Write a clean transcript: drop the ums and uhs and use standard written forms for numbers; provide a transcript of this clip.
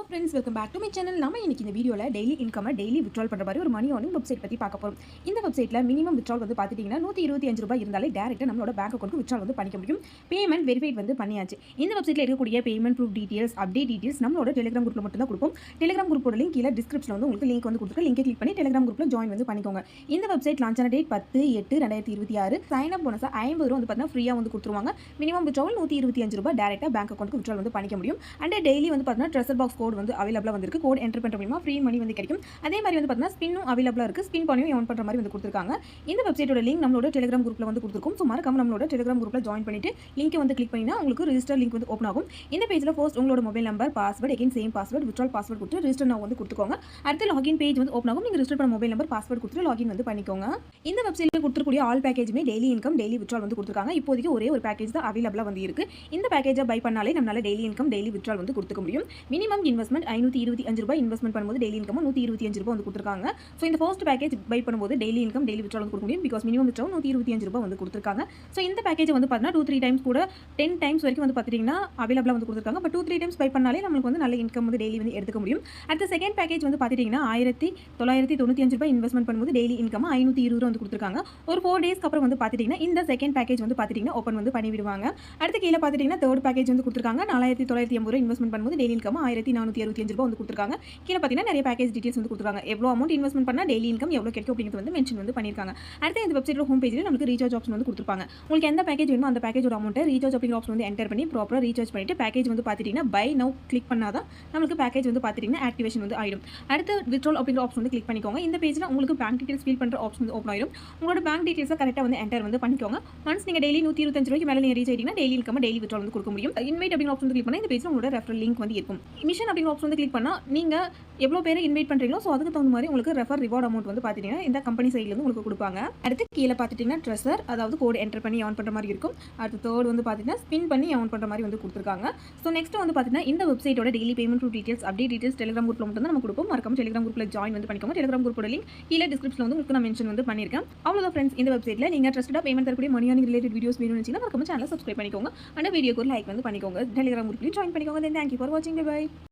Friends, welcome back to my channel. நம்ம இன்னைக்கு இந்த வீடியோவில் டெய்லி இன்கம் டெய்லி விட்ரால் பண்ணுற மாதிரி ஒரு மணி ஏர்னிங் வெப்சைட் பற்றி பார்க்க போகிறோம். இந்த வெப்சைட்டில் மினிமம் விட்ரால் வந்து பார்த்துட்டிங்கன்னா ₹125 இருந்தாலே டேரெக்டாக நம்மளோட பேங்க் அக்கௌண்ட்க்கு விட்ரால் வந்து பண்ணிக்க முடியும். பேமெண்ட் வெரிஃபைட் வந்து பண்ணியாச்சு. இந்த வெப்சைட்டில் இருக்கக்கூடிய payment proof details, update details நம்மளோட டெலிகிராம் குரூப்பில் மட்டும் தான் கொடுப்போம். டெலிகிராம் குரூப்போட லிங்க் கீழே டிஸ்கிரிப்ஷனில் வந்து உங்களுக்கு லிங்க் வந்து கொடுத்துருக்கேன். லிங்கை கிளிக் பண்ணி டெலிகிராம் குரூப்பில் ஜாயின் வந்து பண்ணிக்கோங்க. இந்த வெப்சைட் லான்ச் ஆன டேட் 10/8/2026. சைன் அப் போனஸாக ₹50 வந்து பார்த்தீங்கன்னா ஃப்ரீயாக வந்து கொடுத்துருவாங்க. மினிமம் விட்ரால் ₹125 டேரெக்டாக பேங்க் அக்கௌண்ட்க்கு விட்ரால் வந்து பண்ணிக்க முடியும். அண்ட் டெய்லி வந்து பார்த்தீங்கன்னா ட்ரெஷர் பாக்ஸ் கோட் வந்து அவைலபிளாக வந்திருக்கு. கோட் என்டர் பண்ணுற மூலமா ஃப்ரீ மணி வந்து கிடைக்கும். அதே மாதிரி வந்து பார்த்தீங்கன்னா ஸ்பின்னும் அவைலபிளாக இருக்குது. ஸ்பின் பண்ணியும் ஏர்ன் பண்ணுற மாதிரி வந்து கொடுத்துருக்காங்க. இந்த வெப்சைட்டோட லிங்க் நம்மளோட டெலிகிராம் குரூப்பில் வந்து கொடுத்துருக்கும். ஸோ மறக்காம நம்மளோட டெலிகிராம் குரூப்பில் ஜாயின் பண்ணிட்டு லிங்க் வந்து கிளிக் பண்ணினா உங்களுக்கு ரிஜிஸ்டர் லிங்க் வந்து ஓப்பன் ஆகும். இந்த பேஜில் ஃபர்ஸ்ட் உங்களோட mobile number, password, again same password, withdrawal password கொடுத்து ரிஜிஸ்டர் நான் வந்து கொடுத்துக்கோங்க. அடுத்து லாகின் பேஜ் வந்து ஓப்பன் ஆகும். நீங்கள் ரிஜிஸ்டர் பண்ண மொபைல் நம்பர், பாஸ்வேர்ட் கொடுத்து லாகின் வந்து பண்ணிக்கோங்க. இந்த வெப்சைட்டில் கொடுத்துருக்கூடிய ஆல் பேக்கேஜுமே டெய்லி இன்கம் டெய்லி விட்ரால் வந்து கொடுத்துருக்காங்க. இப்போதைக்கு ஒரே ஒரு பேக்கேஜ் தான் அவைலபிளாக வந்து இருக்குது. இந்த பேக்கேஜை பை பண்ணாலே நம்மளால டெய்லி இன்கம் டெய்லி விட்ரால் வந்து கொடுத்துக்க முடியும். மினிமம் இன்வெஸ்ட்மெண்ட் ₹525 இன்வெஸ்ட்மெண்ட் பண்ணும்போது டெய்லி இன்கம் ₹125 வந்து கொடுத்துருக்காங்க. ஸோ இந்த ஃபர்ஸ்ட் பேக்கேஜ் பை பண்ணும்போது டெய்லி இன்கம் டெய்லி விட்ரால் வந்து கொடுக்க முடியும். பிகாஸ் மினிமம் விட்ரால் ₹125 வந்து கொடுத்துருக்காங்க. ஸோ இந்த பேக்கேஜ் வந்து பார்த்தீங்கன்னா 2-3 டைம்ஸ் கூட 10 டைம்ஸ் வரைக்கும் வந்து பார்த்தீங்கன்னா அவைலபிளாக வந்து கொடுத்துருக்காங்க. பட் 2-3 டைம்ஸ் பை பண்ணாலே நம்மளுக்கு வந்து நல்ல இன்கம் வந்து டெய்லி வந்து எடுத்துக்க முடியும். அடுத்த செகண்ட் பேக்கேஜ் வந்து பார்த்தீங்கன்னா ₹1995 இன்வெஸ்ட்மெண்ட் பண்ணும்போது டெய்லி இன்கம் ₹520 வந்து கொடுத்துருக்காங்க. ஒரு 4 டேஸ்க்கு அப்புறம் வந்து பார்த்தீங்கன்னா இந்த செகண்ட் பேக்கேஜ் வந்து பார்த்தீங்கன்னா ஓப்பன் வந்து பண்ணி விடுவாங்க. அடுத்து கீழே பார்த்தீங்கன்னா தேர்ட் பேக்கேஜ் வந்து கொடுத்துருக்காங்க. ₹4980 இன்வெஸ்ட்மெண்ட் பண்ணும்போது டெய்லி இன்கம் ₹1465 வந்து கொடுத்துருக்காங்க. கீழே பார்த்தீங்கன்னா நிறைய பேக்கேஜ் டீடைல்ஸ் வந்து கொடுத்துருக்காங்க. எவ்வளோ அமௌண்ட் இன்வெஸ்ட்மெண்ட் பண்ணால் டெய்லி இன்கம் எவ்வளோ கிடைக்கும் அப்படிங்கிறது வந்து மென்ஷன் வந்து பண்ணியிருக்காங்க. அடுத்து இந்த வெப்சைட்டோட ஹோம் பேஜில் நமக்கு ரீசார்ஜ் ஆப்ஷன் வந்து கொடுத்துருப்பாங்க. உங்களுக்கு எந்த பேக்கேஜ் வேணுமோ அந்த பேக்கேஜோட அமௌண்ட்டை ரீசார்ஜ் அப்படிங்கிற ஆப்ஷன் வந்து என்டர் பண்ணி ப்ராப்பராக ரீசார்ஜ் பண்ணிட்டு பேக்கேஜ் வந்து பார்த்துட்டிங்கன்னா பை நவ் கிளிக் பண்ணால் தான் நம்மளுக்கு பேக்கேஜ் வந்து பார்த்துட்டிங்கன்னா ஆக்டிவேஷன் வந்து ஆயிடும். அடுத்து வித்ட்ரால் அப்படிங்கிற ஆப்ஷன் வந்து கிளிக் பண்ணிக்கோங்க. இந்த பேஜில் உங்களுக்கு பேங்க் டீடைல்ஸ் ஃபில் பண்ணுற ஆப்ஷன் வந்து ஓப்பன் ஆயிடும். உங்களோட பேங்க் டீடைல்ஸை கரெக்டாக வந்து என்டர் வந்து பண்ணிக்கோங்க. ஒன்ஸ் நீங்கள் டெய்லி ₹125 மேலே நீங்கள் ரீச் ஆகிட்டீங்கன்னா டெய்லி இன்கம் டெய்லி வித்ட்ரால் வந்து கொடுக்க முடியும். இன்வைட் அப்படிங்கிற ஆப்ஷன் வந்து கிளிக் பண்ணால் இந்த பேஜில் உங்களோட ரெஃபரல் லிங்க் வந்து இருக்கும். மிஷன் அப்படிங்கிற ஆப்ஷன் வந்து கிளிக் பண்ணால் நீங்கள் எவ்வளோ பேர் இன்வைட் பண்ணுறீங்களோ ஸோ அதுக்கு தகுந்த மாதிரி உங்களுக்கு ரெஃபர் ரிவார்ட் அமௌண்ட் வந்து பார்த்தீங்கன்னா இந்த கம்பெனி சைட்லேருந்து உங்களுக்கு கொடுப்பாங்க. அடுத்து கீழே பார்த்துட்டிங்கன்னா ட்ரெஷர், அதாவது கோட் என்டர் பண்ணி ஏர்ன் பண்ணுற மாதிரி இருக்கும். அடுத்து தேர்ட் வந்து பார்த்தீங்கன்னா ஸ்பின் பண்ணி ஏர்ன் பண்ணுற மாதிரி வந்து கொடுத்துருக்காங்க. ஸோ நெக்ஸ்ட் வந்து பார்த்தீங்கன்னா இந்த வெப்சைட்டோட daily payment details, update details Telegram குரூப்பில் மட்டும் தான் நம்ம கொடுப்போம். மறக்காம டெலிகிராம் குரூப்பில் ஜாயின் வந்து பண்ணிக்கோங்க. டெலிகிராம் குரூப்போட லிங்க் கீழே டிஸ்கிரிப்ஷனில் வந்து உங்களுக்கு நான் மென்ஷன் வந்து பண்ணியிருக்கேன். அவ்வளோதான் ஃப்ரெண்ட்ஸ். இந்த வெப்சைட்டில் நீங்கள் ட்ரஸ்டடாக பேமெண்ட் தரக்கூடிய மணி ஏர்னிங் ரிலேட்டட் வீடியோஸ் வேணும்னு வச்சிங்கன்னா மறக்காம சேனலை சப்ஸ்கிரைப் பண்ணிக்கோங்க. அந்த வீடியோக்கு ஒரு லைக் வந்து பண்ணிக்கோங்க. டெலிகிராம் குரூப்லையும் ஜாயின் பண்ணிக்கோங்க. தென் தேங்க்யூ ஃபார் வாட்சிங். பை.